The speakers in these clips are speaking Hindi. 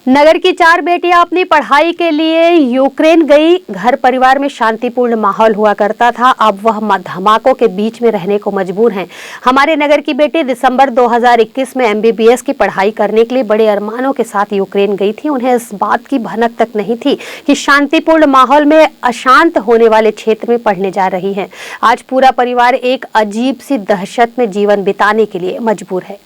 नगर की 4 बेटियां अपनी पढ़ाई के लिए यूक्रेन गई। घर परिवार में शांतिपूर्ण माहौल हुआ करता था, अब वह धमाकों के बीच में रहने को मजबूर हैं। हमारे नगर की बेटी दिसंबर 2021 में MBBS की पढ़ाई करने के लिए बड़े अरमानों के साथ यूक्रेन गई थी। उन्हें इस बात की भनक तक नहीं थी कि शांतिपूर्ण माहौल में अशांत होने वाले क्षेत्र में पढ़ने जा रही है। आज पूरा परिवार एक अजीब सी दहशत में जीवन बिताने के लिए मजबूर है।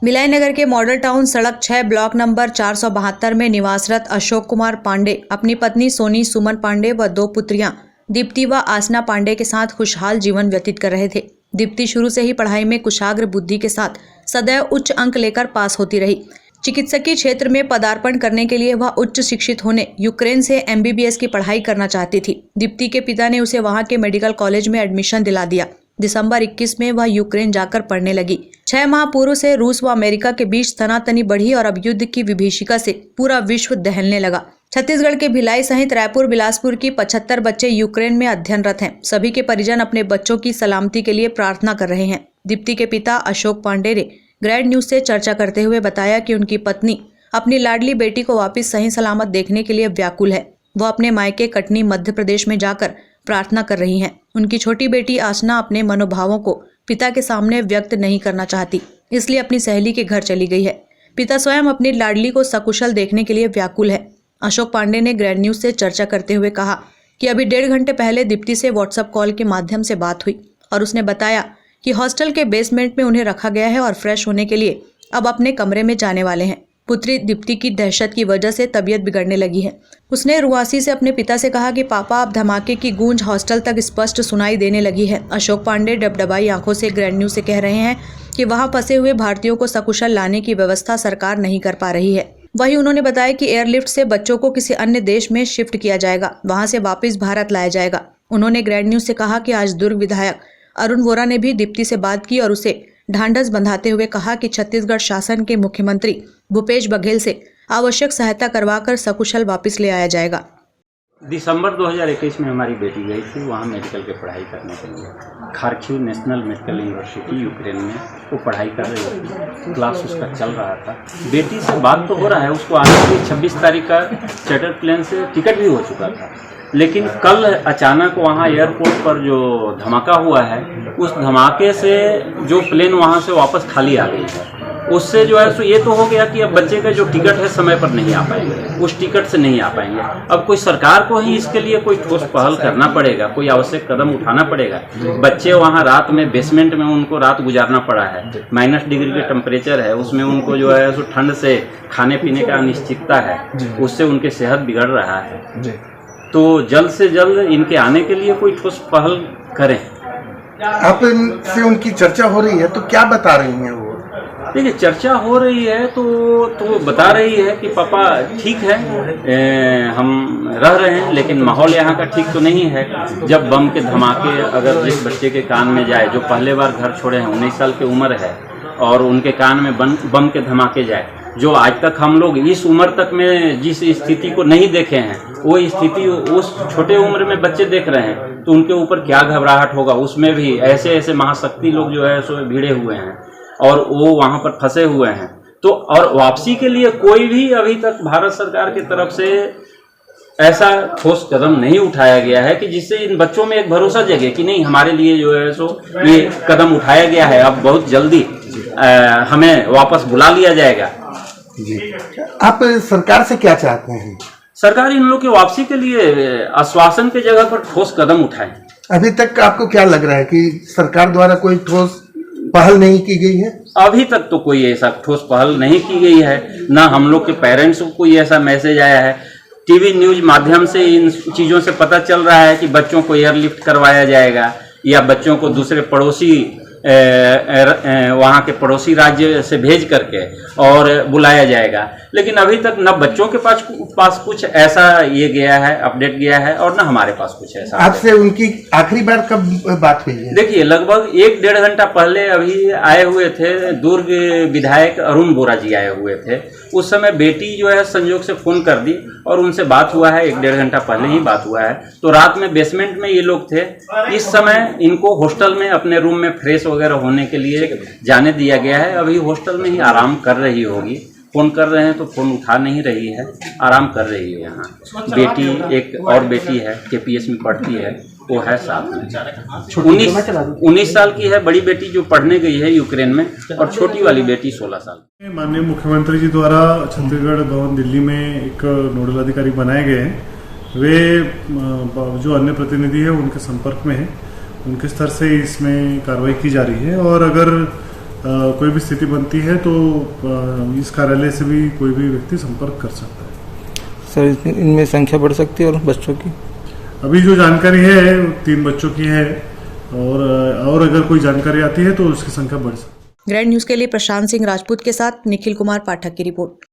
भिलाई नगर के मॉडल टाउन सड़क 6 ब्लॉक नंबर 472 में निवासरत अशोक कुमार पांडे अपनी पत्नी सोनी सुमन पांडे व 2 पुत्रियां दीप्ति व आसना पांडे के साथ खुशहाल जीवन व्यतीत कर रहे थे। दीप्ति शुरू से ही पढ़ाई में कुशाग्र बुद्धि के साथ सदैव उच्च अंक लेकर पास होती रही। चिकित्सकीय क्षेत्र में पदार्पण करने के लिए वह उच्च शिक्षित होने यूक्रेन से MBBS की पढ़ाई करना चाहती थी। दीप्ति के पिता ने उसे वहां के मेडिकल कॉलेज में एडमिशन दिला दिया। दिसंबर 21 में वह यूक्रेन जाकर पढ़ने लगी। 6 माह पूर्व से रूस व अमेरिका के बीच तनातनी बढ़ी और अब युद्ध की विभीषिका से पूरा विश्व दहलने लगा। छत्तीसगढ़ के भिलाई सहित रायपुर बिलासपुर की 75 बच्चे यूक्रेन में अध्ययनरत हैं। सभी के परिजन अपने बच्चों की सलामती के लिए प्रार्थना कर रहे हैं। दीप्ति के पिता अशोक पांडे ने ग्रैंड न्यूज से चर्चा करते हुए बताया कि उनकी पत्नी अपनी लाडली बेटी को वापस सही सलामत देखने के लिए व्याकुल है। वह अपने मायके कटनी मध्य प्रदेश में जाकर प्रार्थना कर रही हैं। उनकी छोटी बेटी आसना अपने मनोभावों को पिता के सामने व्यक्त नहीं करना चाहती, इसलिए अपनी सहेली के घर चली गई है। पिता स्वयं अपनी लाडली को सकुशल देखने के लिए व्याकुल है। अशोक पांडे ने ग्रैंड न्यूज से चर्चा करते हुए कहा कि अभी 1.5 घंटे पहले दीप्ति से व्हाट्सएप कॉल के माध्यम से बात हुई और उसने बताया कि हॉस्टल के बेसमेंट में उन्हें रखा गया है और फ्रेश होने के लिए अब अपने कमरे में जाने वाले हैं। पुत्री दीप्ति की दहशत की वजह से तबीयत बिगड़ने लगी है। उसने रुआसी से अपने पिता से कहा कि पापा अब धमाके की गूंज हॉस्टल तक स्पष्ट सुनाई देने लगी है। अशोक पांडे डबडबाई आंखों से ग्रैंड न्यूज से कह रहे हैं कि वहां फंसे हुए भारतीयों को सकुशल लाने की व्यवस्था सरकार नहीं कर पा रही है। वहीं उन्होंने बताया कि एयरलिफ्ट से बच्चों को किसी अन्य देश में शिफ्ट किया जाएगा, वहां से वापस भारत लाया जाएगा। उन्होंने ग्रैंड न्यूज से कहा कि आज दुर्ग विधायक अरुण वोरा ने भी दीप्ति से बात की और उसे ढांढस बंधाते हुए कहा कि छत्तीसगढ़ शासन के मुख्यमंत्री भूपेश बघेल से आवश्यक सहायता करवाकर सकुशल वापस ले आया जाएगा। दिसंबर 2021 में हमारी बेटी गई थी वहाँ मेडिकल की पढ़ाई करने के लिए। Kharkiv national medical university Ukraine में वो पढ़ाई कर रही थी। क्लास उसका चल रहा था। बेटी से बात तो हो रहा है, उसको आने के लिए 26 तारीख का चार्टर प्लेन से टिकट भी हो चुका था, लेकिन कल अचानक वहाँ एयरपोर्ट पर जो धमाका हुआ है, उस धमाके से जो प्लेन वहाँ से वापस खाली आ गई है। उससे जो है सो ये तो हो गया कि अब बच्चे का जो टिकट है समय पर नहीं आ पाएंगे, उस टिकट से नहीं आ पाएंगे। अब कोई सरकार को ही इसके लिए कोई ठोस पहल करना पड़ेगा, कोई आवश्यक कदम उठाना पड़ेगा। बच्चे वहाँ रात में बेसमेंट में उनको रात गुजारना पड़ा है, -डिग्री के टेम्परेचर है, उसमें उनको जो है सो ठंड से खाने पीने का अनिश्चितता है, उससे उनके सेहत बिगड़ रहा है। तो जल्द से जल्द इनके आने के लिए कोई ठोस पहल करें। आप इनसे उनकी चर्चा हो रही है तो क्या बता रही हैं वो? देखिए, चर्चा हो रही है तो बता रही है कि पापा ठीक है, हम रह रहे हैं, लेकिन माहौल यहाँ का ठीक तो नहीं है। जब बम के धमाके अगर जिस बच्चे के कान में जाए, जो पहले बार घर छोड़े हैं, 19 साल की उम्र है, और उनके कान में बम के धमाके जाए, जो आज तक हम लोग इस उम्र तक में जिस स्थिति को नहीं देखे हैं, वो स्थिति उस छोटे उम्र में बच्चे देख रहे हैं, तो उनके ऊपर क्या घबराहट होगा। उसमें भी ऐसे ऐसे महाशक्ति लोग जो है सो भिड़े हुए हैं और वो वहाँ पर फंसे हुए हैं। तो और वापसी के लिए कोई भी अभी तक भारत सरकार की तरफ से ऐसा ठोस कदम नहीं उठाया गया है कि जिससे इन बच्चों में एक भरोसा जगे कि नहीं, हमारे लिए जो है सो ये कदम उठाया गया है, अब बहुत जल्दी हमें वापस बुला लिया जाएगा। जी, आप सरकार से क्या चाहते हैं? सरकार इन लोगों की वापसी के लिए आश्वासन के जगह पर ठोस कदम उठाए। अभी तक आपको क्या लग रहा है कि सरकार द्वारा कोई ठोस पहल नहीं की गई है? अभी तक तो कोई ऐसा ठोस पहल नहीं की गई है, ना हम लोग के पेरेंट्स को कोई ऐसा मैसेज आया है। टीवी न्यूज माध्यम से इन चीज़ों से पता चल रहा है कि बच्चों को एयरलिफ्ट करवाया जाएगा या बच्चों को दूसरे पड़ोसी वहाँ के पड़ोसी राज्य से भेज करके और बुलाया जाएगा, लेकिन अभी तक न बच्चों के पास कुछ ऐसा ये गया है, अपडेट गया है, और न हमारे पास कुछ ऐसा। आपसे उनकी आखिरी बार कब बात हुई है? देखिए, लगभग 1-1.5 घंटा पहले अभी आए हुए थे, दुर्ग विधायक अरुण वोरा जी आए हुए थे। उस समय बेटी जो है संयोग से फोन कर दी और उनसे बात हुआ है, 1-1.5 घंटा पहले ही बात हुआ है। तो रात में बेसमेंट में ये लोग थे। इस समय इनको हॉस्टल में अपने रूम में फ्रेश वगैरह होने के लिए जाने दिया गया है। अभी हॉस्टल में ही आराम कर रही होगी। फ़ोन कर रहे हैं तो फ़ोन उठा नहीं रही है, आराम कर रही है यहाँ। बेटी एक और बेटी है, KPS में पढ़ती है, वो है साथ में। 19 साल की है बड़ी बेटी जो पढ़ने गई है यूक्रेन में, और छोटी वाली बेटी 16 साल। माननीय मुख्यमंत्री जी द्वारा छत्तीसगढ़ भवन दिल्ली में एक नोडल अधिकारी बनाए गए हैं। वे जो अन्य प्रतिनिधि है उनके संपर्क में है, उनके स्तर से इसमें कार्रवाई की जा रही है, और अगर कोई भी स्थिति बनती है तो इस कार्यालय से भी कोई भी व्यक्ति संपर्क कर सकता है। सर, इनमें संख्या बढ़ सकती है और बच्चों की? अभी जो जानकारी है 3 बच्चों की है, और अगर कोई जानकारी आती है तो उसकी संख्या बढ़ सकती है। ग्रैंड न्यूज के लिए प्रशांत सिंह राजपूत के साथ निखिल कुमार पाठक की रिपोर्ट।